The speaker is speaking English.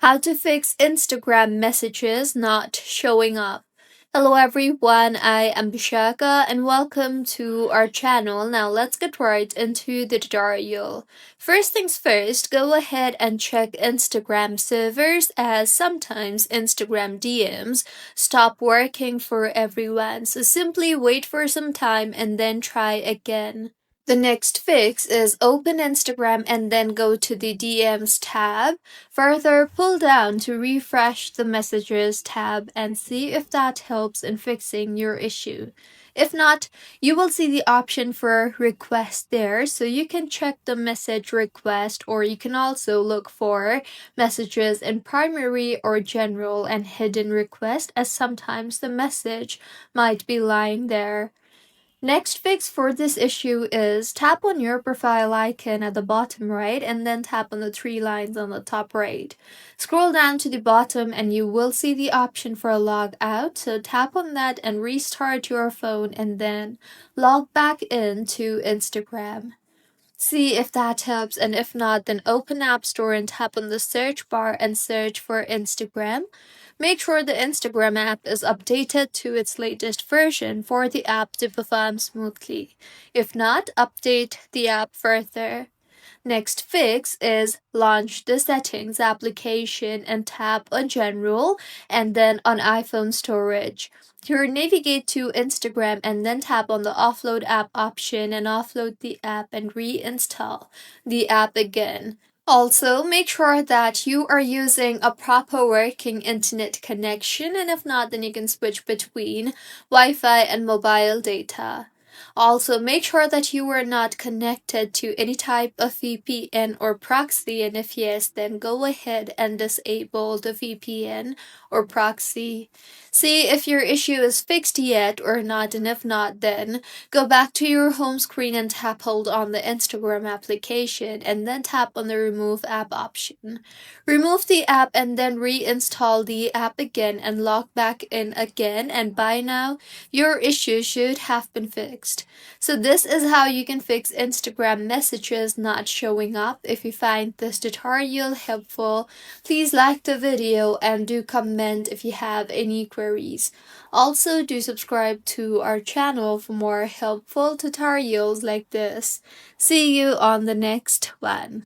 How to fix Instagram messages not showing up. Hello everyone, I am Bishaka and welcome to our channel. Now let's get right into the tutorial. First things first, go ahead and check Instagram servers as sometimes Instagram DMs stop working for everyone. So simply wait for some time and then try again. The next fix is open Instagram and then go to the DMs tab. Further, pull down to refresh the Messages tab and see if that helps in fixing your issue. If not, you will see the option for request there, so you can check the message request, or you can also look for messages in primary or general and hidden request, as sometimes the message might be lying there. Next fix for this issue is tap on your profile icon at the bottom right and then tap on the three lines on the top right. Scroll down to the bottom and you will see the option for log out, so tap on that and restart your phone and then log back into Instagram. See if that helps, and if not, then open App Store and tap on the search bar and search for Instagram. Make sure the Instagram app is updated to its latest version for the app to perform smoothly. If not, update the app further. Next fix is launch the settings application and tap on general and then on iPhone storage. Here navigate to Instagram and then tap on the offload app option and offload the app and reinstall the app again. Also, make sure that you are using a proper working internet connection, and if not, then you can switch between Wi Fi and mobile data. Also, make sure that you are not connected to any type of VPN or proxy, and if yes, then go ahead and disable the VPN or proxy. See if your issue is fixed yet or not, and if not, then go back to your home screen and tap hold on the Instagram application and then tap on the remove app option. Remove the app and then reinstall the app again and log back in again, and by now your issue should have been fixed. So this is how you can fix Instagram messages not showing up. If you find this tutorial helpful, please like the video and do comment if you have any queries. Also, do subscribe to our channel for more helpful tutorials like this. See you on the next one.